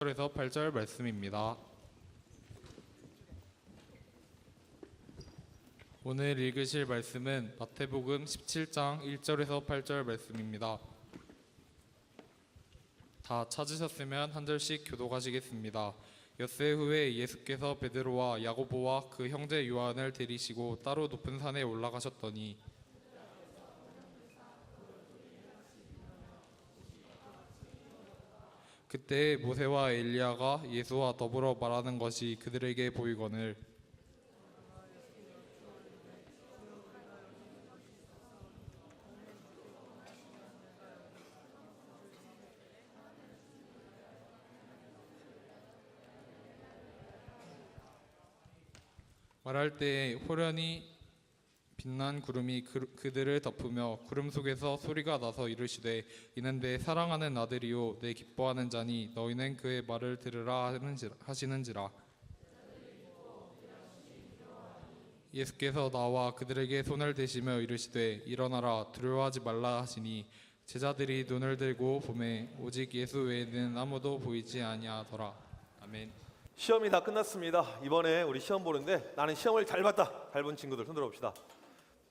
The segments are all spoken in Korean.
1절에서 8절 말씀입니다. 오늘 읽으실 말씀은 마태복음 17장 1절에서 8절 말씀입니다. 다 찾으셨으면 한 절씩 교독하시겠습니다. 엿새 후에 예수께서 베드로와 야고보와 그 형제 요한을 데리시고 따로 높은 산에 올라가셨더니 그때 모세와 엘리야가 예수와 더불어 말하는 것이 그들에게 보이거늘 말할 때에 호련히 빛난 구름이 그들을 덮으며 구름 속에서 소리가 나서 이르시되 이는 내 사랑하는 아들이요 내 기뻐하는 자니 너희는 그의 말을 들으라 하시는지라. 예수께서 나와 그들에게 손을 대시며 이르시되 일어나라 두려워하지 말라 하시니 제자들이 눈을 들고 보매 오직 예수 외에는 아무도 보이지 아니하더라. 아멘. 시험이 다 끝났습니다. 이번에 우리 시험 보는데 나는 시험을 잘 봤다. 잘 본 친구들 손 들어봅시다.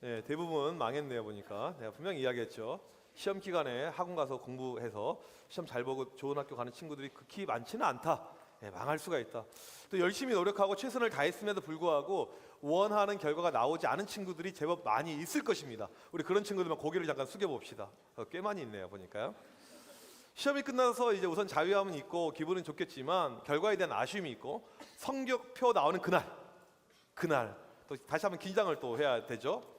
네, 대부분 망했네요. 보니까 내가 분명히 이야기했죠. 시험 기간에 학원 가서 공부해서 시험 잘 보고 좋은 학교 가는 친구들이 극히 많지는 않다. 네, 망할 수가 있다. 또 열심히 노력하고 최선을 다했음에도 불구하고 원하는 결과가 나오지 않은 친구들이 제법 많이 있을 것입니다. 우리 그런 친구들만 고개를 잠깐 숙여봅시다. 꽤 많이 있네요. 보니까요. 시험이 끝나서 이제 우선 자유함은 있고 기분은 좋겠지만 결과에 대한 아쉬움이 있고 성적표 나오는 그날 또 다시 한번 긴장을 또 해야 되죠.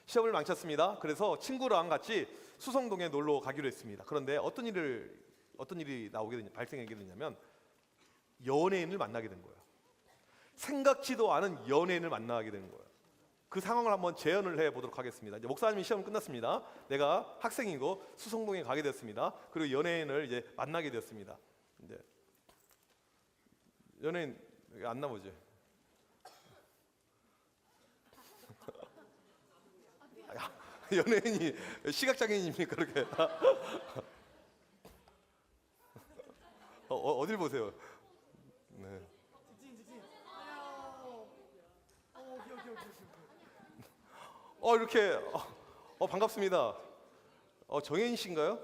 시험을 망쳤습니다. 그래서 친구랑 같이 수성동에 놀러 가기로 했습니다. 그런데 어떤 일이 발생하게 됐냐면 연예인을 만나게 된 거예요. 생각지도 않은 연예인을 만나게 된 거예요. 그 상황을 한번 재현을 해보도록 하겠습니다. 이제 목사님이 시험 끝났습니다. 내가 학생이고 수성동에 가게 됐습니다. 그리고 연예인을 이제 만나게 됐습니다. 이제 연예인 안 나오지? 연예인이 시각장애인입니까 그렇게? 어딜 보세요? 네. 이렇게 반갑습니다. 정혜인 씨인가요?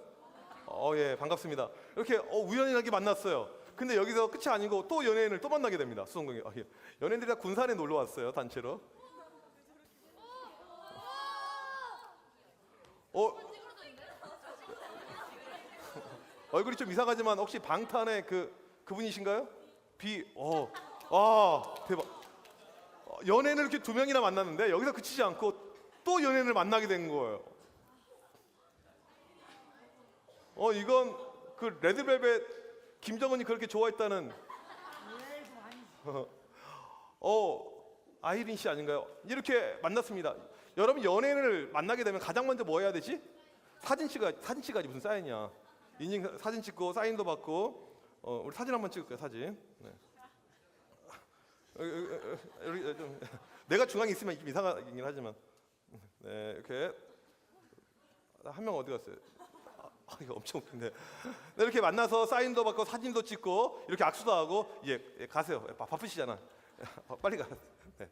예, 반갑습니다. 이렇게 우연하게 만났어요. 근데 여기서 끝이 아니고 또 연예인을 또 만나게 됩니다. 수성동에. 예. 연예인들이 다 군산에 놀러 왔어요. 단체로. 얼굴이 좀 이상하지만 혹시 방탄의 그분이신가요? 대박. 연예인을 이렇게 두 명이나 만났는데 여기서 그치지 않고 또 연예인을 만나게 된 거예요. 이건 그 레드벨벳 김정은이 그렇게 좋아했다는 아이린 씨 아닌가요? 이렇게 만났습니다. 여러분 연예인을 만나게 되면 가장 먼저 뭐 해야 되지? 사진 찍어야지. 무슨 사인이야. 인증 사진 찍고 사인도 받고 우리 사진 한번 찍을게요. 사진. 네. 내가 중앙에 있으면 좀 이상하긴 하지만 네, 이렇게 한 명 어디 갔어요? 이거 엄청 웃긴데. 네, 이렇게 만나서 사인도 받고 사진도 찍고 이렇게 악수도 하고 가세요. 바쁘시잖아. 빨리 가. 네.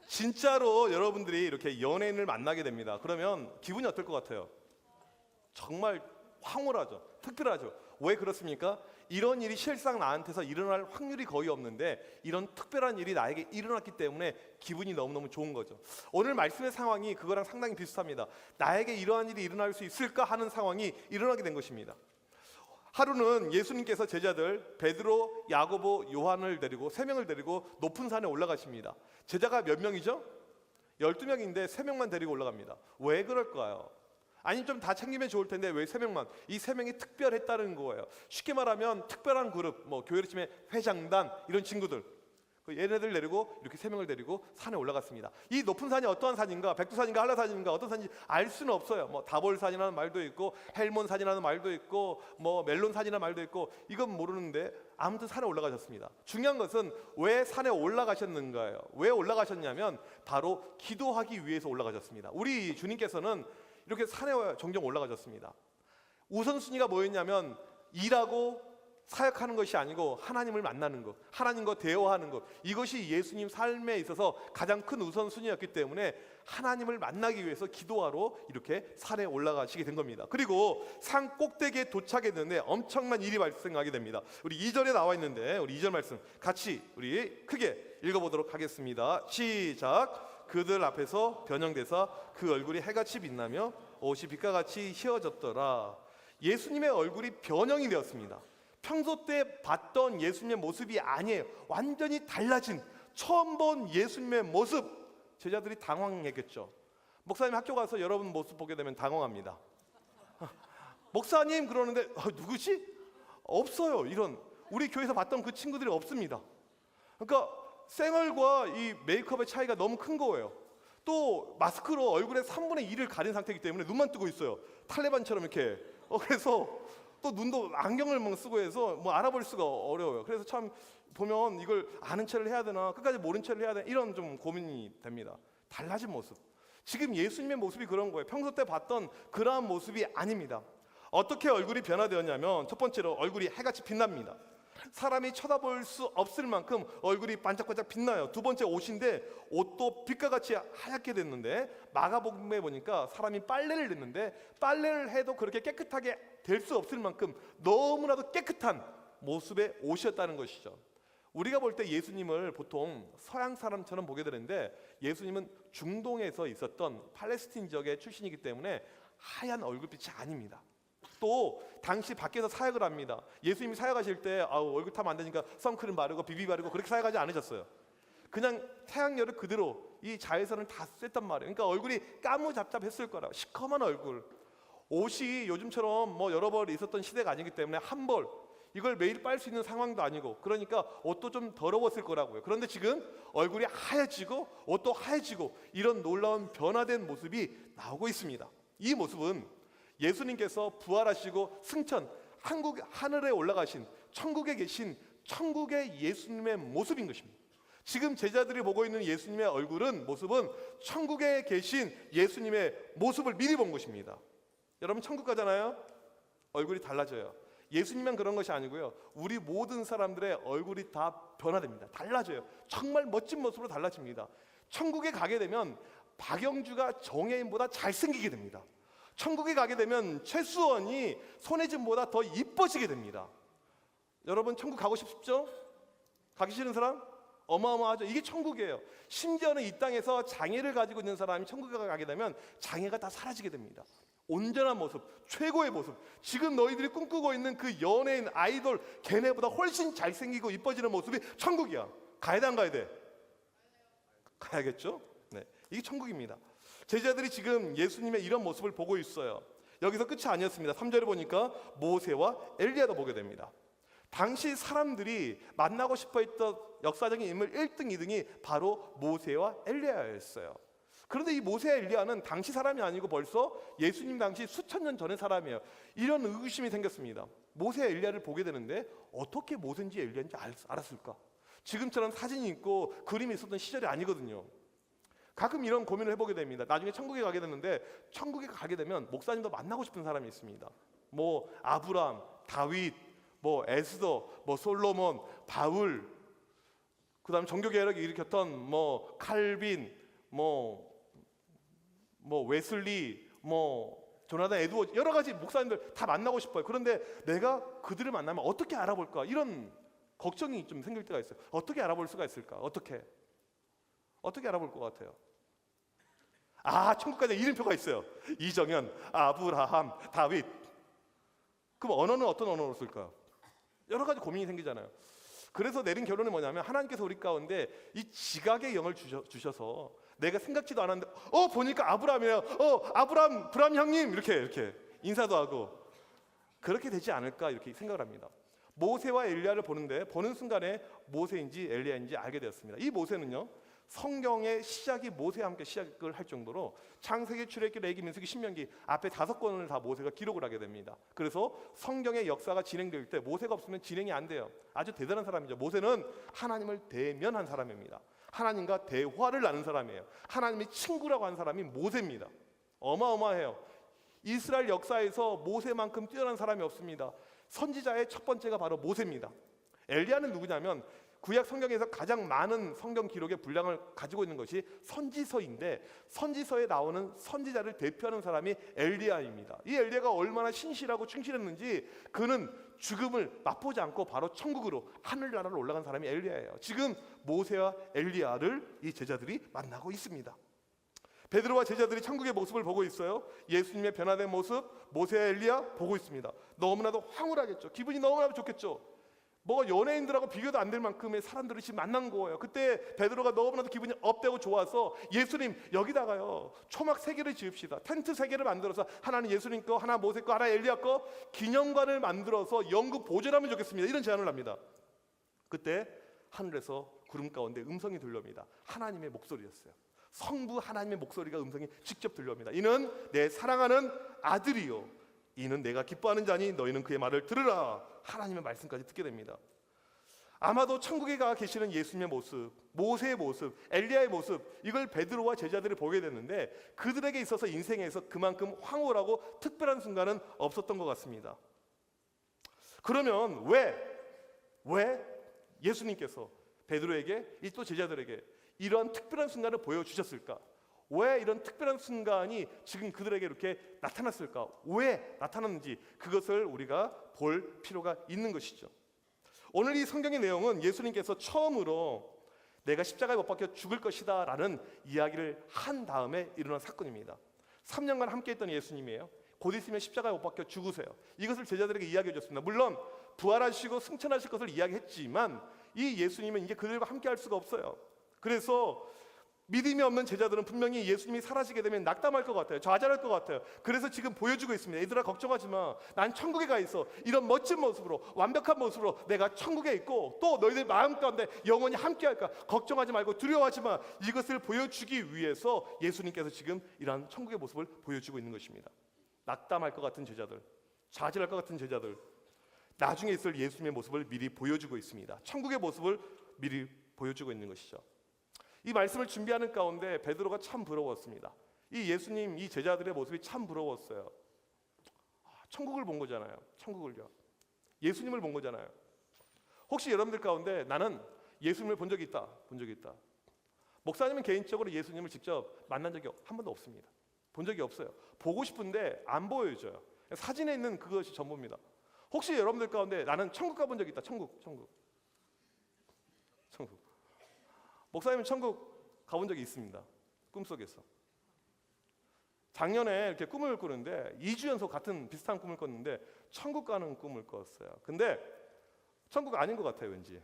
진짜로 여러분들이 이렇게 연예인을 만나게 됩니다. 그러면 기분이 어떨 것 같아요? 정말 황홀하죠. 특별하죠. 왜 그렇습니까? 이런 일이 실상 나한테서 일어날 확률이 거의 없는데 이런 특별한 일이 나에게 일어났기 때문에 기분이 너무너무 좋은 거죠. 오늘 말씀의 상황이 그거랑 상당히 비슷합니다. 나에게 이러한 일이 일어날 수 있을까 하는 상황이 일어나게 된 것입니다. 하루는 예수님께서 제자들 베드로, 야고보, 요한을 데리고 3명을 데리고 높은 산에 올라가십니다. 제자가 몇 명이죠? 12명인데 3명만 데리고 올라갑니다. 왜 그럴까요? 아니 좀 다 챙기면 좋을 텐데 왜 3명만? 이 3명이 특별했다는 거예요. 쉽게 말하면 특별한 그룹, 교회를 치면 회장단 이런 친구들, 얘네들 데리고 이렇게 3명을 데리고 산에 올라갔습니다. 이 높은 산이 어떠한 산인가? 백두산인가 한라산인가 어떤 산인지 알 수는 없어요. 다볼산이라는 말도 있고 헬몬산이라는 말도 있고 멜론산이라는 말도 있고 이건 모르는데 아무튼 산에 올라가셨습니다. 중요한 것은 왜 산에 올라가셨는가요? 왜 올라가셨냐면 바로 기도하기 위해서 올라가셨습니다. 우리 주님께서는 이렇게 산에 종종 올라가셨습니다. 우선순위가 뭐였냐면 일하고 사역하는 것이 아니고 하나님을 만나는 것, 하나님과 대화하는 것, 이것이 예수님 삶에 있어서 가장 큰 우선순위였기 때문에 하나님을 만나기 위해서 기도하러 이렇게 산에 올라가시게 된 겁니다. 그리고 산 꼭대기에 도착했는데 엄청난 일이 발생하게 됩니다. 우리 2절에 나와 있는데 우리 2절 말씀 같이 우리 크게 읽어보도록 하겠습니다. 시작. 그들 앞에서 변형되사 그 얼굴이 해같이 빛나며 옷이 빛과 같이 휘어졌더라. 예수님의 얼굴이 변형이 되었습니다. 평소 때 봤던 예수님의 모습이 아니에요. 완전히 달라진 처음 본 예수님의 모습. 제자들이 당황했겠죠. 목사님 학교 가서 여러분 모습 보게 되면 당황합니다. 목사님 그러는데 누구지? 없어요. 이런 우리 교회에서 봤던 그 친구들이 없습니다. 그러니까 생얼과 이 메이크업의 차이가 너무 큰 거예요. 또 마스크로 얼굴의 3분의 1을 가린 상태이기 때문에 눈만 뜨고 있어요. 탈레반처럼 이렇게. 그래서 또 눈도 안경을 쓰고 해서 뭐 알아볼 수가 어려워요. 그래서 참 보면 이걸 아는 체를 해야 되나 끝까지 모른 체를 해야 되나 이런 좀 고민이 됩니다. 달라진 모습. 지금 예수님의 모습이 그런 거예요. 평소 때 봤던 그러한 모습이 아닙니다. 어떻게 얼굴이 변화되었냐면 첫 번째로 얼굴이 해같이 빛납니다. 사람이 쳐다볼 수 없을 만큼 얼굴이 반짝반짝 빛나요. 두 번째 옷인데 옷도 빛과 같이 하얗게 됐는데 마가복음에 보니까 사람이 빨래를 했는데 빨래를 해도 그렇게 깨끗하게 될 수 없을 만큼 너무나도 깨끗한 모습의 옷이었다는 것이죠. 우리가 볼 때 예수님을 보통 서양 사람처럼 보게 되는데 예수님은 중동에서 있었던 팔레스틴 지역의 출신이기 때문에 하얀 얼굴빛이 아닙니다. 또 당시 밖에서 사역을 합니다. 예수님이 사역하실 때 얼굴 타면 안 되니까 선크림 바르고 비비 바르고 그렇게 사역하지 않으셨어요. 그냥 태양열을 그대로 이 자외선을 다 쐈단 말이에요. 그러니까 얼굴이 까무잡잡했을 거라. 시커먼 얼굴. 옷이 요즘처럼 뭐 여러 벌 있었던 시대가 아니기 때문에 한 벌 이걸 매일 빨 수 있는 상황도 아니고 그러니까 옷도 좀 더러웠을 거라고요. 그런데 지금 얼굴이 하얘지고 옷도 하얘지고 이런 놀라운 변화된 모습이 나오고 있습니다. 이 모습은 예수님께서 부활하시고 승천 하늘에 올라가신 천국에 계신 천국의 예수님의 모습인 것입니다. 지금 제자들이 보고 있는 예수님의 모습은 천국에 계신 예수님의 모습을 미리 본 것입니다. 여러분 천국 가잖아요. 얼굴이 달라져요. 예수님만 그런 것이 아니고요. 우리 모든 사람들의 얼굴이 다 변화됩니다. 달라져요. 정말 멋진 모습으로 달라집니다. 천국에 가게 되면 박영주가 정혜인보다 잘생기게 됩니다. 천국에 가게 되면 최수원이 손혜진보다 더 이뻐지게 됩니다. 여러분 천국 가고 싶죠? 가기 싫은 사람? 어마어마하죠. 이게 천국이에요. 심지어는 이 땅에서 장애를 가지고 있는 사람이 천국에 가게 되면 장애가 다 사라지게 됩니다. 온전한 모습, 최고의 모습. 지금 너희들이 꿈꾸고 있는 그 연예인, 아이돌 걔네보다 훨씬 잘생기고 이뻐지는 모습이 천국이야. 가야 돼 안 가야 돼? 가야겠죠? 네, 이게 천국입니다. 제자들이 지금 예수님의 이런 모습을 보고 있어요. 여기서 끝이 아니었습니다. 3절에 보니까 모세와 엘리야도 보게 됩니다. 당시 사람들이 만나고 싶어했던 역사적인 인물 1등, 2등이 바로 모세와 엘리야였어요. 그런데 이 모세 엘리야는 당시 사람이 아니고 벌써 예수님 당시 수천 년 전의 사람이에요. 이런 의구심이 생겼습니다. 모세 엘리야를 보게 되는데 어떻게 모세인지 엘리야인지 알았을까? 지금처럼 사진이 있고 그림이 있었던 시절이 아니거든요. 가끔 이런 고민을 해보게 됩니다. 나중에 천국에 가게 됐는데 천국에 가게 되면 목사님도 만나고 싶은 사람이 있습니다. 뭐 아브람, 다윗, 뭐 에스더, 뭐 솔로몬, 바울, 그다음 종교개혁을 일으켰던 뭐 칼빈, 뭐 웨슬리, 뭐 조나단 에드워즈 여러 가지 목사님들 다 만나고 싶어요. 그런데 내가 그들을 만나면 어떻게 알아볼까? 이런 걱정이 좀 생길 때가 있어요. 어떻게 알아볼 수가 있을까? 어떻게 알아볼 것 같아요? 천국 가자 이름표가 있어요. 이정현, 아브라함, 다윗. 그럼 언어는 어떤 언어로 쓸까요? 여러 가지 고민이 생기잖아요. 그래서 내린 결론은 뭐냐면 하나님께서 우리 가운데 이 지각의 영을 주셔서 내가 생각지도 않았는데 보니까 아브라함이에요. 브람 형님 이렇게 인사도 하고 그렇게 되지 않을까 이렇게 생각을 합니다. 모세와 엘리야를 보는 순간에 모세인지 엘리야인지 알게 되었습니다. 이 모세는요. 성경의 시작이 모세와 함께 시작을 할 정도로 창세기, 출애굽기, 레위기, 민수기, 신명기 앞에 5권을 다 모세가 기록을 하게 됩니다. 그래서 성경의 역사가 진행될 때 모세가 없으면 진행이 안 돼요. 아주 대단한 사람이죠. 모세는 하나님을 대면한 사람입니다. 하나님과 대화를 나눈 사람이에요. 하나님이 친구라고 한 사람이 모세입니다. 어마어마해요. 이스라엘 역사에서 모세만큼 뛰어난 사람이 없습니다. 선지자의 첫 번째가 바로 모세입니다. 엘리야는 누구냐면 구약 성경에서 가장 많은 성경 기록의 분량을 가지고 있는 것이 선지서인데, 선지서에 나오는 선지자를 대표하는 사람이 엘리야입니다. 이 엘리야가 얼마나 신실하고 충실했는지, 그는 죽음을 맛보지 않고 바로 천국으로, 하늘나라로 올라간 사람이 엘리야예요. 지금 모세와 엘리야를 이 제자들이 만나고 있습니다. 베드로와 제자들이 천국의 모습을 보고 있어요. 예수님의 변화된 모습, 모세와 엘리야 보고 있습니다. 너무나도 황홀하겠죠. 기분이 너무나도 좋겠죠. 뭐 연예인들하고 비교도 안 될 만큼의 사람들을 지금 만난 거예요. 그때 베드로가 너무나도 기분이 업되고 좋아서, 예수님 여기다가요 초막 3개를 지읍시다. 텐트 3개를 만들어서 하나는 예수님 거, 하나 모세 거, 하나 엘리야 거, 기념관을 만들어서 영국 보존하면 좋겠습니다. 이런 제안을 합니다. 그때 하늘에서 구름 가운데 음성이 들려옵니다. 하나님의 목소리였어요. 성부 하나님의 목소리가, 음성이 직접 들려옵니다. 이는 내 사랑하는 아들이요, 이는 내가 기뻐하는 자니 너희는 그의 말을 들으라. 하나님의 말씀까지 듣게 됩니다. 아마도 천국에 가 계시는 예수님의 모습, 모세의 모습, 엘리야의 모습, 이걸 베드로와 제자들이 보게 됐는데, 그들에게 있어서 인생에서 그만큼 황홀하고 특별한 순간은 없었던 것 같습니다. 그러면 왜 예수님께서 베드로에게, 이 또 제자들에게 이러한 특별한 순간을 보여주셨을까? 왜 이런 특별한 순간이 지금 그들에게 이렇게 나타났을까? 왜 나타났는지, 그것을 우리가 볼 필요가 있는 것이죠. 오늘 이 성경의 내용은 예수님께서 처음으로 내가 십자가에 못 박혀 죽을 것이다 라는 이야기를 한 다음에 일어난 사건입니다. 3년간 함께 했던 예수님이에요. 곧 있으면 십자가에 못 박혀 죽으세요. 이것을 제자들에게 이야기해 줬습니다. 물론 부활하시고 승천하실 것을 이야기했지만, 이 예수님은 이제 그들과 함께 할 수가 없어요. 그래서 믿음이 없는 제자들은 분명히 예수님이 사라지게 되면 낙담할 것 같아요. 좌절할 것 같아요. 그래서 지금 보여주고 있습니다. 얘들아, 걱정하지 마. 난 천국에 가 있어. 이런 멋진 모습으로, 완벽한 모습으로 내가 천국에 있고, 또 너희들 마음 가운데 영원히 함께 할까. 걱정하지 말고 두려워하지 마. 이것을 보여주기 위해서 예수님께서 지금 이러한 천국의 모습을 보여주고 있는 것입니다. 낙담할 것 같은 제자들, 좌절할 것 같은 제자들, 나중에 있을 예수님의 모습을 미리 보여주고 있습니다. 천국의 모습을 미리 보여주고 있는 것이죠. 이 말씀을 준비하는 가운데 베드로가 참 부러웠습니다. 이 예수님, 이 제자들의 모습이 참 부러웠어요. 천국을 본 거잖아요. 천국을요. 예수님을 본 거잖아요. 혹시 여러분들 가운데 나는 예수님을 본 적이 있다, 본 적이 있다. 목사님은 개인적으로 예수님을 직접 만난 적이 한 번도 없습니다. 본 적이 없어요. 보고 싶은데 안 보여줘요. 사진에 있는 그것이 전부입니다. 혹시 여러분들 가운데 나는 천국 가본 적이 있다. 천국. 목사님은 천국 가본 적이 있습니다. 꿈속에서. 작년에 이렇게 꿈을 꾸는데 2주 연속 같은 비슷한 꿈을 꿨는데 천국 가는 꿈을 꿨어요. 근데 천국 아닌 것 같아요, 왠지.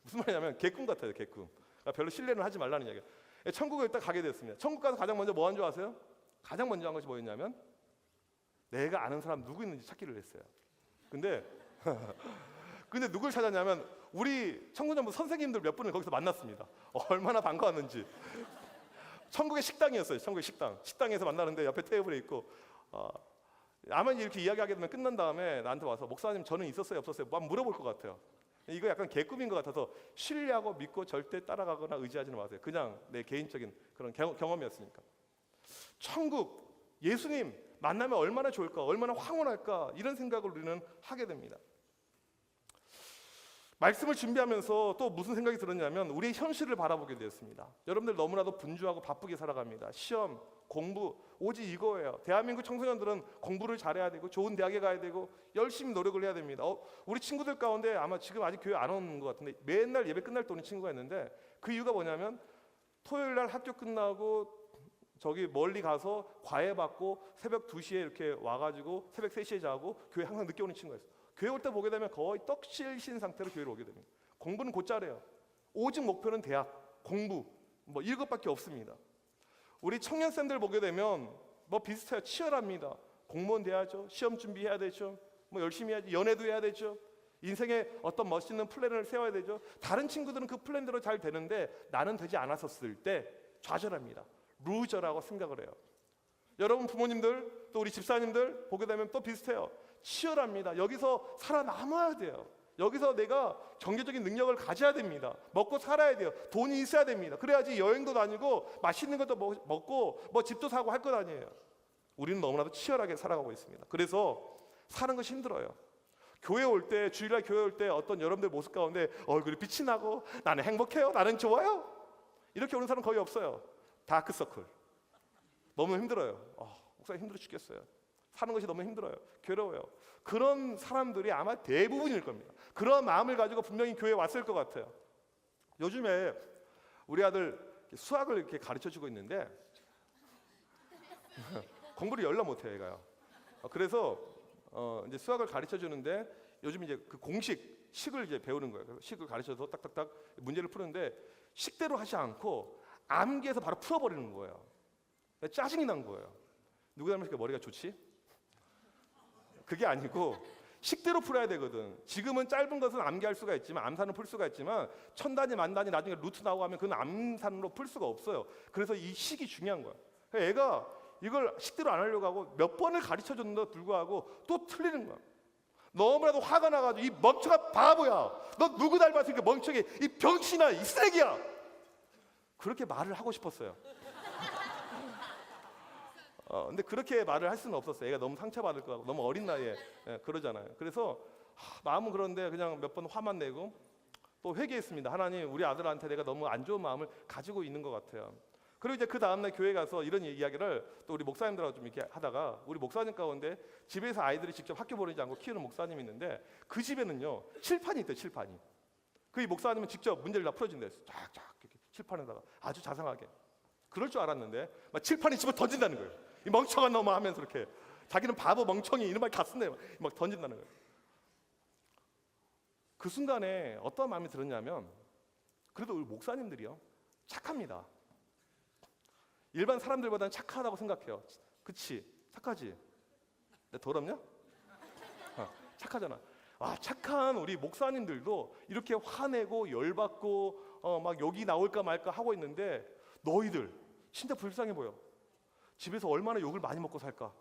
무슨 말이냐면 개꿈 같아요, 개꿈. 그러니까 별로 신뢰는 하지 말라는 이야기예요. 천국에 일단 가게 됐습니다. 천국 가서 가장 먼저 뭐 한 줄 아세요? 가장 먼저 한 것이 뭐였냐면 내가 아는 사람 누구 있는지 찾기를 했어요. 근데 누굴 찾았냐면 우리 청소년부 선생님들 몇 분을 거기서 만났습니다. 얼마나 반가웠는지. 천국의 식당이었어요. 천국의 식당. 식당에서 만나는데 옆에 테이블에 있고 아마 이렇게 이야기하게 되면 끝난 다음에 나한테 와서 목사님 저는 있었어요 없었어요? 막 물어볼 것 같아요. 이거 약간 개꿈인 것 같아서 신뢰하고 믿고 절대 따라가거나 의지하지는 마세요. 그냥 내 개인적인 그런 경험이었으니까. 천국, 예수님 만나면 얼마나 좋을까, 얼마나 황홀할까, 이런 생각을 우리는 하게 됩니다. 말씀을 준비하면서 또 무슨 생각이 들었냐면 우리의 현실을 바라보게 되었습니다. 여러분들 너무나도 분주하고 바쁘게 살아갑니다. 시험, 공부, 오직 이거예요. 대한민국 청소년들은 공부를 잘해야 되고 좋은 대학에 가야 되고 열심히 노력을 해야 됩니다. 우리 친구들 가운데 아마 지금 아직 교회 안 오는 것 같은데 맨날 예배 끝날 때 오는 친구가 있는데 그 이유가 뭐냐면 토요일 날 학교 끝나고 저기 멀리 가서 과외 받고 새벽 2시에 이렇게 와가지고 새벽 3시에 자고 교회 항상 늦게 오는 친구가 있어요. 교회 올 때 보게 되면 거의 떡실신 상태로 교회로 오게 됩니다. 공부는 곧잘해요. 오직 목표는 대학, 공부 뭐 이것밖에 없습니다. 우리 청년쌤들 보게 되면 뭐 비슷해요. 치열합니다. 공무원 돼야죠. 시험 준비해야 되죠. 뭐 열심히 해야지. 연애도 해야 되죠. 인생에 어떤 멋있는 플랜을 세워야 되죠. 다른 친구들은 그 플랜대로 잘 되는데 나는 되지 않았었을 때 좌절합니다. 루저라고 생각을 해요. 여러분 부모님들 또 우리 집사님들 보게 되면 또 비슷해요. 치열합니다. 여기서 살아남아야 돼요. 여기서 내가 경제적인 능력을 가져야 됩니다. 먹고 살아야 돼요. 돈이 있어야 됩니다. 그래야지 여행도 다니고 맛있는 것도 먹고 뭐 집도 사고 할 것 아니에요. 우리는 너무나도 치열하게 살아가고 있습니다. 그래서 사는 것이 힘들어요. 교회 올 때, 주일날 교회 올 때 어떤 여러분들 모습 가운데 얼굴이 빛이 나고 나는 행복해요, 나는 좋아요, 이렇게 오는 사람 거의 없어요. 다크서클. 너무 힘들어요. 목사님 힘들어 죽겠어요. 사는 것이 너무 힘들어요. 괴로워요. 그런 사람들이 아마 대부분일 겁니다. 그런 마음을 가지고 분명히 교회에 왔을 것 같아요. 요즘에 우리 아들 수학을 이렇게 가르쳐주고 있는데 공부를 열나 못해요, 얘가요. 그래서 이제 수학을 가르쳐 주는데 요즘 이제 그 식을 이제 배우는 거예요. 그래서 식을 가르쳐서 딱딱딱 문제를 푸는데 식대로 하지 않고 암기해서 바로 풀어버리는 거예요. 짜증이 난 거예요. 누구 닮았으니까 머리가 좋지? 그게 아니고 식대로 풀어야 되거든. 지금은 짧은 것은 암기할 수가 있지만, 암산을 풀 수가 있지만 천 단위 만 단위 나중에 루트 나오고 하면 그건 암산으로 풀 수가 없어요. 그래서 이 식이 중요한 거야. 애가 이걸 식대로 안 하려고 하고 몇 번을 가르쳐 줬는데도 불구하고 또 틀리는 거야. 너무나도 화가 나가지고 이 멍청한 바보야, 너 누구 닮았으니까 멍청해, 이 병신아, 이 쓰레기야, 그렇게 말을 하고 싶었어요. 근데 그렇게 말을 할 수는 없었어요. 애가 너무 상처받을 거 같고 너무 어린 나이에 그러잖아요. 그래서 마음은 그런데 그냥 몇 번 화만 내고 또 회개했습니다. 하나님, 우리 아들한테 내가 너무 안 좋은 마음을 가지고 있는 것 같아요. 그리고 이제 그 다음날 교회 가서 이런 이야기를 또 우리 목사님들하고 좀 이렇게 하다가, 우리 목사님 가운데 집에서 아이들이 직접 학교 보내지 않고 키우는 목사님이 있는데 그 집에는요 칠판이 있대요. 칠판이. 그 이 목사님은 직접 문제를 다 풀어준대요. 쫙쫙 이렇게 칠판에다가 아주 자상하게. 그럴 줄 알았는데 막 칠판이 집어 던진다는 거예요. 이 멍청한 놈아 하면서 이렇게 자기는 바보 멍청이 이런 말 갔었네 막 던진다는 거예요. 그 순간에 어떤 마음이 들었냐면, 그래도 우리 목사님들이요 착합니다. 일반 사람들보다는 착하다고 생각해요. 그치? 착하지? 내가 더럽냐? 착하잖아. 착한 우리 목사님들도 이렇게 화내고 열받고 막 욕이 나올까 말까 하고 있는데, 너희들 진짜 불쌍해 보여. 집에서 얼마나 욕을 많이 먹고 살까?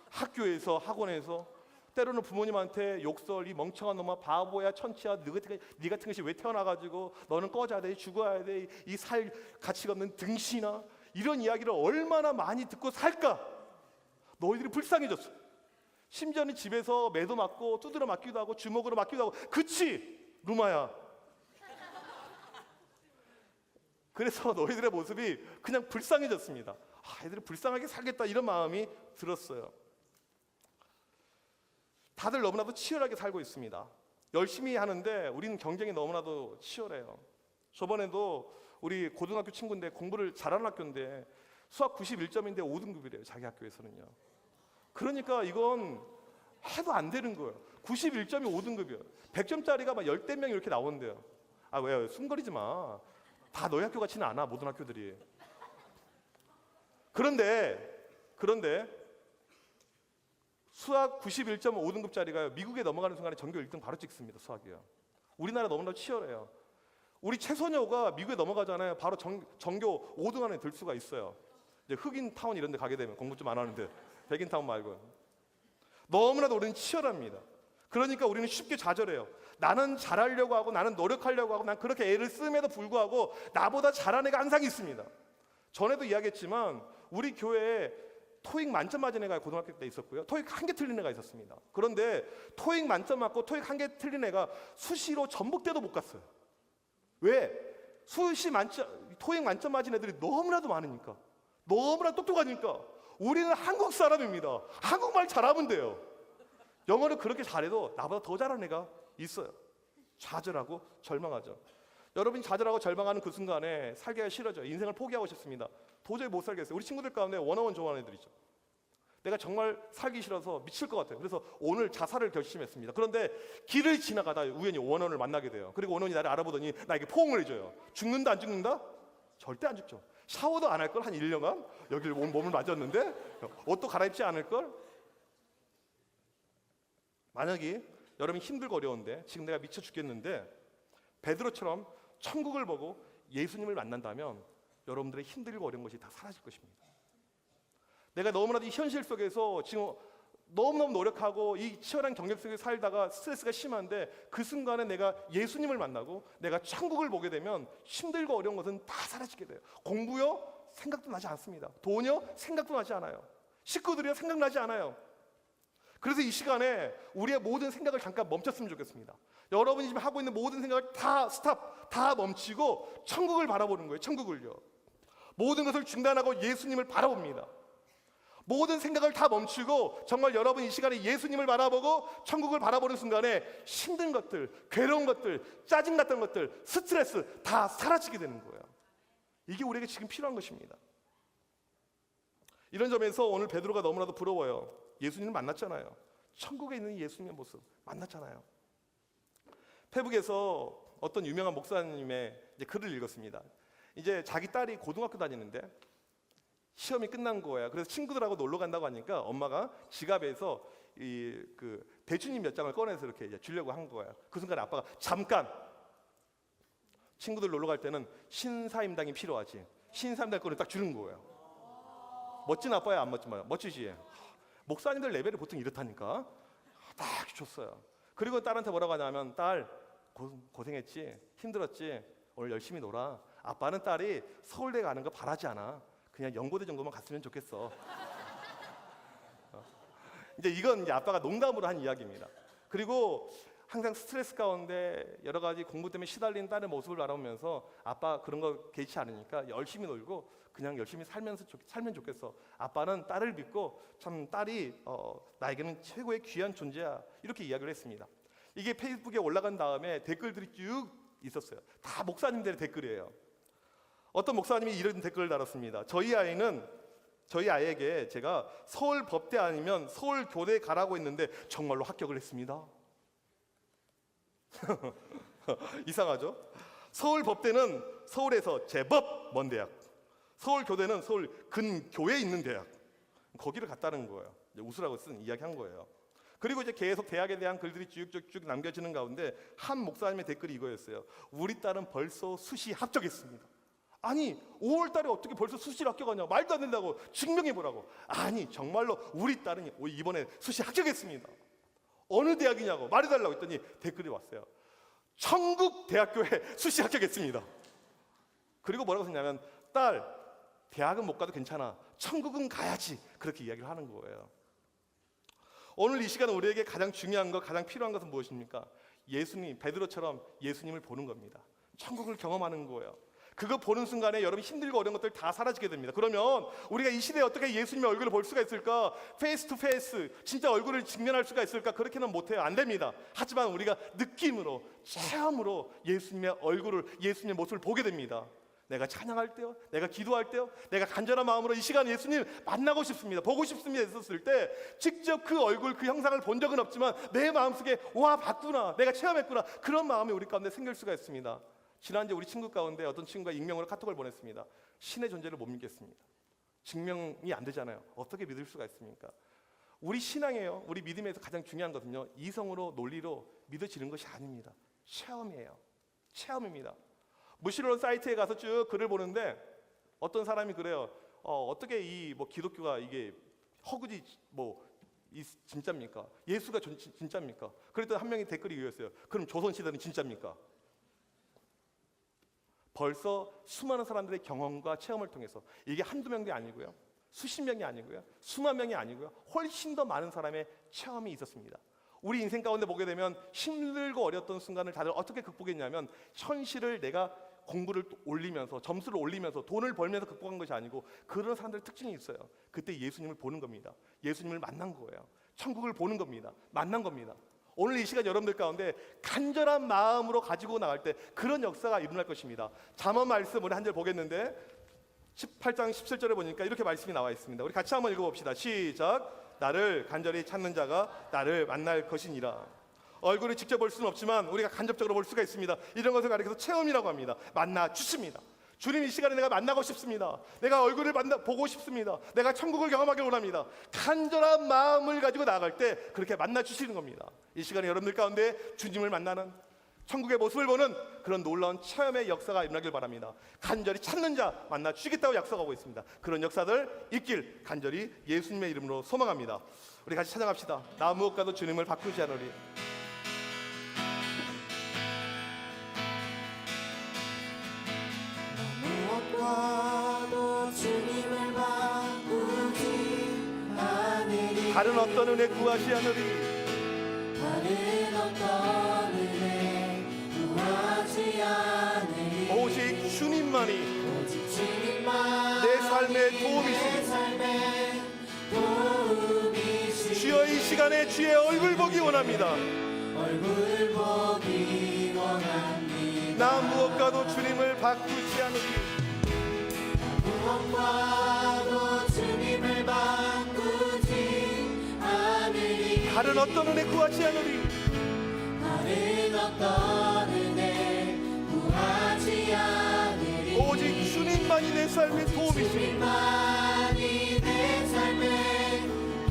학교에서, 학원에서, 때로는 부모님한테 욕설, 이 멍청한 놈아, 바보야, 천치야, 네 같은 것이 왜 태어나가지고 너는 꺼져야 돼, 죽어야 돼, 이 살 가치가 없는 등신아, 이런 이야기를 얼마나 많이 듣고 살까? 너희들이 불쌍해졌어. 심지어는 집에서 매도 맞고 두드려 맞기도 하고 주먹으로 맞기도 하고. 그치? 루마야. 그래서 너희들의 모습이 그냥 불쌍해졌습니다. 애들이 불쌍하게 살겠다 이런 마음이 들었어요. 다들 너무나도 치열하게 살고 있습니다. 열심히 하는데 우리는 경쟁이 너무나도 치열해요. 저번에도 우리 고등학교 친구인데 공부를 잘하는 학교인데 수학 91점인데 5등급이래요. 자기 학교에서는요. 그러니까 이건 해도 안 되는 거예요. 91점이 5등급이에요. 100점짜리가 막 10대 명 이렇게 나온대요. 왜요? 숨거리지 마. 다 너희 학교 같지는 않아, 모든 학교들이. 그런데 수학 91.5등급짜리가 미국에 넘어가는 순간에 전교 1등 바로 찍습니다. 수학이요. 우리나라 너무나 치열해요. 우리 최소녀가 미국에 넘어가잖아요. 바로 전교 5등 안에 들 수가 있어요. 이제 흑인 타운 이런 데 가게 되면, 공부 좀 안 하는데 백인 타운 말고. 너무나도 우리는 치열합니다. 그러니까 우리는 쉽게 좌절해요. 나는 잘하려고 하고 나는 노력하려고 하고 난 그렇게 애를 쓰임에도 불구하고 나보다 잘하는 애가 항상 있습니다. 전에도 이야기했지만 우리 교회에 토익 만점 맞은 애가 고등학교 때 있었고요. 토익 한 개 틀린 애가 있었습니다. 그런데 토익 만점 맞고 토익 한 개 틀린 애가 수시로 전북대도 못 갔어요. 왜? 토익 만점 맞은 애들이 너무나도 많으니까, 너무나 똑똑하니까. 우리는 한국 사람입니다. 한국말 잘하면 돼요. 영어를 그렇게 잘해도 나보다 더 잘하는 애가 있어요. 좌절하고 절망하죠. 여러분이 좌절하고 절망하는 그 순간에 살기가 싫어져요. 인생을 포기하고 싶습니다. 도저히 못 살겠어요. 우리 친구들 가운데 원어원 좋아하는 애들 있죠. 내가 정말 살기 싫어서 미칠 것 같아요. 그래서 오늘 자살을 결심했습니다. 그런데 길을 지나가다 우연히 원어원을 만나게 돼요. 그리고 원어원이 나를 알아보더니 나에게 포옹을 해줘요. 죽는다 안 죽는다? 절대 안 죽죠. 샤워도 안 할 걸 한 1년간 여기를 몸을 맞았는데 옷도 갈아입지 않을 걸. 만약에 여러분이 힘들고 어려운데 지금 내가 미쳐 죽겠는데 베드로처럼 천국을 보고 예수님을 만난다면 여러분들의 힘들고 어려운 것이 다 사라질 것입니다. 내가 너무나도 이 현실 속에서 지금 너무너무 노력하고 이 치열한 경쟁 속에 살다가 스트레스가 심한데 그 순간에 내가 예수님을 만나고 내가 천국을 보게 되면 힘들고 어려운 것은 다 사라지게 돼요. 공부요? 생각도 나지 않습니다. 돈요? 생각도 나지 않아요. 식구들이요? 생각나지 않아요. 그래서 이 시간에 우리의 모든 생각을 잠깐 멈췄으면 좋겠습니다. 여러분이 지금 하고 있는 모든 생각을 다 스탑, 다 멈추고 천국을 바라보는 거예요. 천국을요. 모든 것을 중단하고 예수님을 바라봅니다. 모든 생각을 다 멈추고 정말 여러분 이 시간에 예수님을 바라보고 천국을 바라보는 순간에 힘든 것들, 괴로운 것들, 짜증 났던 것들, 스트레스 다 사라지게 되는 거예요. 이게 우리에게 지금 필요한 것입니다. 이런 점에서 오늘 베드로가 너무나도 부러워요. 예수님을 만났잖아요. 천국에 있는 예수님의 모습 만났잖아요. 페북에서 어떤 유명한 목사님의 글을 읽었습니다. 이제 자기 딸이 고등학교 다니는데 시험이 끝난 거야. 그래서 친구들하고 놀러 간다고 하니까 엄마가 지갑에서 그 대주님 몇 장을 꺼내서 이렇게 이제 주려고 한 거야. 그 순간에 아빠가 잠깐, 친구들 놀러 갈 때는 신사임당이 필요하지. 신사임당 거를 딱 주는 거예요. 멋진 아빠야, 안 멋진 아빠야? 멋지지. 목사님들 레벨이 보통 이렇다니까. 딱 줬어요. 그리고 딸한테 뭐라고 하냐면, 딸 고생했지, 힘들었지, 오늘 열심히 놀아. 아빠는 딸이 서울대 가는 거 바라지 않아. 그냥 연고대 정도만 갔으면 좋겠어. 이제 이건 이제 아빠가 농담으로 한 이야기입니다. 그리고 항상 스트레스 가운데 여러 가지 공부 때문에 시달린 딸의 모습을 바라보면서 아빠 그런 거 개의치 않으니까 열심히 놀고 그냥 열심히 살면 좋겠어. 아빠는 딸을 믿고 참 딸이 나에게는 최고의 귀한 존재야. 이렇게 이야기를 했습니다. 이게 페이스북에 올라간 다음에 댓글들이 쭉 있었어요. 다 목사님들의 댓글이에요. 어떤 목사님이 이런 댓글을 달았습니다. 저희 아이에게 제가 서울 법대 아니면 서울 교대 가라고 했는데 정말로 합격을 했습니다. 이상하죠? 서울 법대는 서울에서 제법 먼 대학, 서울 교대는 서울 근교에 있는 대학, 거기를 갔다는 거예요. 웃으라고 쓴 이야기한 거예요. 그리고 이제 계속 대학에 대한 글들이 쭉쭉쭉 남겨지는 가운데 한 목사님의 댓글이 이거였어요. 우리 딸은 벌써 수시 합격했습니다. 아니 5월 달에 어떻게 벌써 수시를 합격하냐, 말도 안 된다고, 증명해 보라고. 아니 정말로 우리 딸은 이번에 수시 합격했습니다. 어느 대학이냐고 말해달라고 했더니 댓글이 왔어요. 천국대학교에 수시 합격했습니다. 그리고 뭐라고 썼냐면, 딸 대학은 못 가도 괜찮아, 천국은 가야지, 그렇게 이야기를 하는 거예요. 오늘 이 시간 우리에게 가장 중요한 것, 가장 필요한 것은 무엇입니까? 예수님, 베드로처럼 예수님을 보는 겁니다. 천국을 경험하는 거예요. 그거 보는 순간에 여러분 힘들고 어려운 것들 다 사라지게 됩니다. 그러면 우리가 이 시대에 어떻게 예수님의 얼굴을 볼 수가 있을까? 페이스 투 페이스, 진짜 얼굴을 직면할 수가 있을까? 그렇게는 못해요. 안 됩니다. 하지만 우리가 느낌으로, 체험으로 예수님의 얼굴을, 예수님의 모습을 보게 됩니다. 내가 찬양할 때요, 내가 기도할 때요, 내가 간절한 마음으로 이 시간 예수님 만나고 싶습니다, 보고 싶습니다 했었을 때 직접 그 얼굴, 그 형상을 본 적은 없지만 내 마음속에 와 봤구나, 내가 체험했구나, 그런 마음이 우리 가운데 생길 수가 있습니다. 지난주에 우리 친구 가운데 어떤 친구가 익명으로 카톡을 보냈습니다. 신의 존재를 못 믿겠습니다. 증명이 안 되잖아요. 어떻게 믿을 수가 있습니까? 우리 신앙이에요, 우리 믿음에서 가장 중요한 것은요, 이성으로 논리로 믿어지는 것이 아닙니다. 체험이에요. 체험입니다. 무신론 사이트에 가서 쭉 글을 보는데 어떤 사람이 그래요. 어떻게 이 기독교가 이게 허구지 진짜입니까? 예수가 진짜입니까? 그랬더니 한 명이 댓글이 이거였어요. 그럼 조선시대는 진짜입니까? 벌써 수많은 사람들의 경험과 체험을 통해서, 이게 한두 명이 아니고요, 수십 명이 아니고요, 수만 명이 아니고요, 훨씬 더 많은 사람의 체험이 있었습니다. 우리 인생 가운데 보게 되면 힘들고 어려웠던 순간을 다들 어떻게 극복했냐면, 현실을 내가 공부를 올리면서, 점수를 올리면서, 돈을 벌면서 극복한 것이 아니고, 그런 사람들의 특징이 있어요. 그때 예수님을 보는 겁니다. 예수님을 만난 거예요. 천국을 보는 겁니다. 만난 겁니다. 오늘 이 시간 여러분들 가운데 간절한 마음으로 가지고 나갈 때 그런 역사가 일어날 것입니다. 잠언 말씀 우리 한 절 보겠는데 18장 17절에 보니까 이렇게 말씀이 나와 있습니다. 우리 같이 한번 읽어봅시다. 시작. 나를 간절히 찾는 자가 나를 만날 것이니라. 얼굴을 직접 볼 수는 없지만 우리가 간접적으로 볼 수가 있습니다. 이런 것을 가리켜서 체험이라고 합니다. 만나 주십니다. 주님, 이 시간에 내가 만나고 싶습니다. 내가 얼굴을 보고 싶습니다. 내가 천국을 경험하길 원합니다. 간절한 마음을 가지고 나아갈 때 그렇게 만나 주시는 겁니다. 이 시간에 여러분들 가운데 주님을 만나는, 천국의 모습을 보는 그런 놀라운 체험의 역사가 일어나길 바랍니다. 간절히 찾는 자 만나 주시겠다고 약속하고 있습니다. 그런 역사들 있길 간절히 예수님의 이름으로 소망합니다. 우리 같이 찬양합시다. 나 무엇과도 주님을 바꾸지 않으리. 무엇과도 주님을 바꾸지 않으리. 다른 어떤 은혜 구하지 않으리. 다른 어떤 은혜 구하지 않으리. 오직 주님만이 오직 주님만 내 삶의 내 도움이시니. 삶의 도움이시니. 주여 이 시간에 주의 얼굴 보기 원합니다. 얼굴 보기 원합니다. 나 무엇과도 주님을 바꾸지 않으리. 무엇과도 주님을 바꾸지 않으리. 다른 어떤 은혜 구하지 않으리. 다른 어떤 은혜 구하지 않으리. 오직 주님만이 내 삶의 도움이시니. 주님만이 내 삶의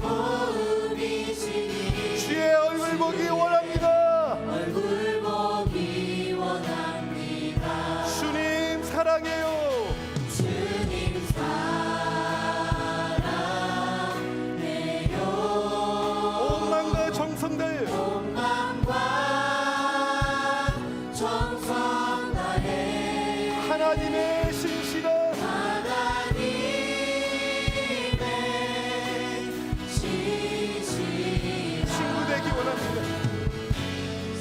도움이시니. 주의 얼굴 보기 원합니다. 얼굴 보기 원합니다. 주님 사랑해요. 주님 사랑해요. 온 마음과 정성 다해 온 마음과 정성 다해 하나님의 신실한 하나님의 신실한 친구 되기 원합니다.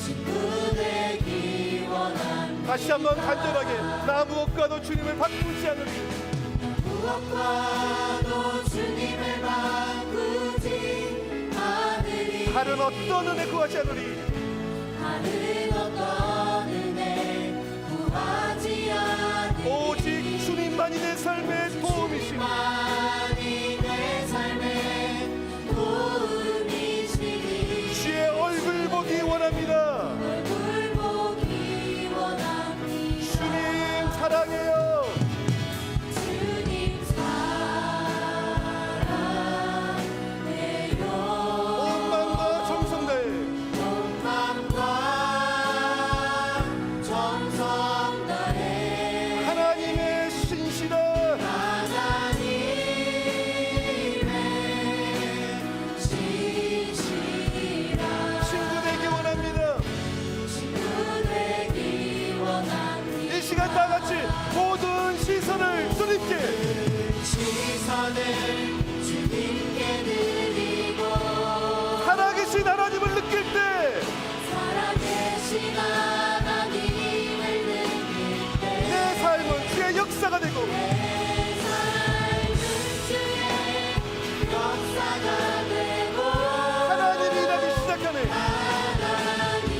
친구 되기 원합니다. 다시 한번 간절하게 나 무엇과도 주님을 바꾸지 않으리. 무엇과도 주님을 바꾸지 않으리. 다른 어떤 은혜 구하지 않으리. 다른 어떤 은혜 구하지 않으리. 오직 주님만이 내 삶의 도움이시니. 주님만이 내 삶의 도움이시니. 주의 얼굴 보기 원합니다. 얼굴 보기 원합니다. 주님 사랑해요. 주님 사랑해요. 온 마음과 정성 다해 온 마음과 정성 다해 하나님의 신실한 하나님의 신실한 친구 되기 원합니다. 친구 되기 원합니다. 이 시간 다 같이 모든 시선을 주님께 시선을 주님께 드리고 살아계신 하나님을 느낄 때 살아계신 하나님을 느낄 때 내 삶은 주의 역사가 되고 내 삶은 주의 역사가 되고 하나님이 일하기 시작하네. 하나님이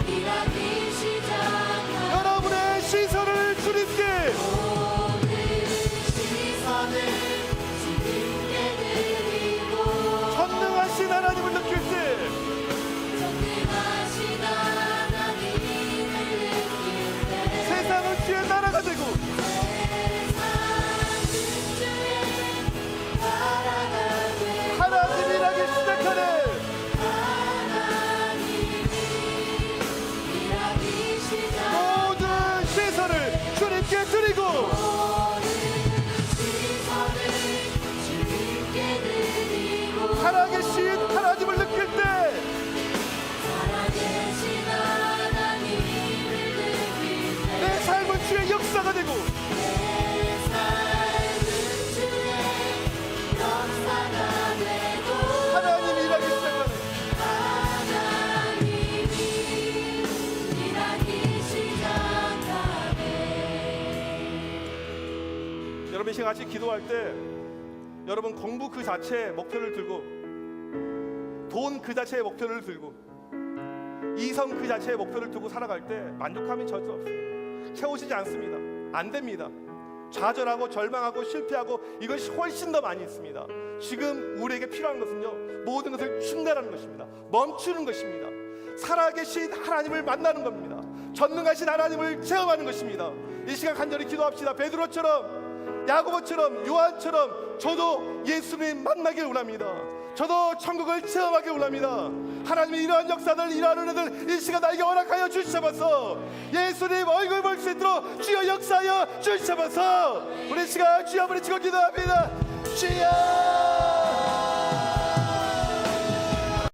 일하기 시작하고 여러분의 시선을 주님께 모든 시선을 주님께 드리고 전능하신 하나님을 느낄 때 전능하신 하나님을 느낄 때 세상은 주의 나라가 되고 세상은 주의 나라가 되고 하나님이 일하기 시작하네. 하나님이 일하기 시작하고 모든 시선을 주님께 드리고 모든 시선을 주님께 드리고 살아계신 하나님을 느낄 때 살아계신 하나님을 느낄 내 삶은 주의 역사가 되고 때 내 삶은 주의 역사가 되고 하나님이 일하기 시작하네. 하나님이 일하기 시작하네. 여러분 이 시간 같이 기도할 때 여러분 공부 그 자체의 목표를 들고 돈 그 자체의 목표를 들고 이성 그 자체의 목표를 두고 살아갈 때 만족함이 절대 없습니다. 채워지지 않습니다. 안 됩니다. 좌절하고 절망하고 실패하고 이것이 훨씬 더 많이 있습니다. 지금 우리에게 필요한 것은요 모든 것을 춘대라는 것입니다. 멈추는 것입니다. 살아계신 하나님을 만나는 겁니다. 전능하신 하나님을 체험하는 것입니다. 이 시간 간절히 기도합시다. 베드로처럼 야고보처럼 요한처럼 저도 예수님 만나길 원합니다. 저도 천국을 체험하길 원합니다. 하나님의 이러한 역사들 이러한 은혜들 이 시간 나에게 허락하여 주시옵소서. 예수님 얼굴 볼 수 있도록 주여 역사하여 주시옵소서. 우리 시간 주여 부르치고 기도합니다. 주여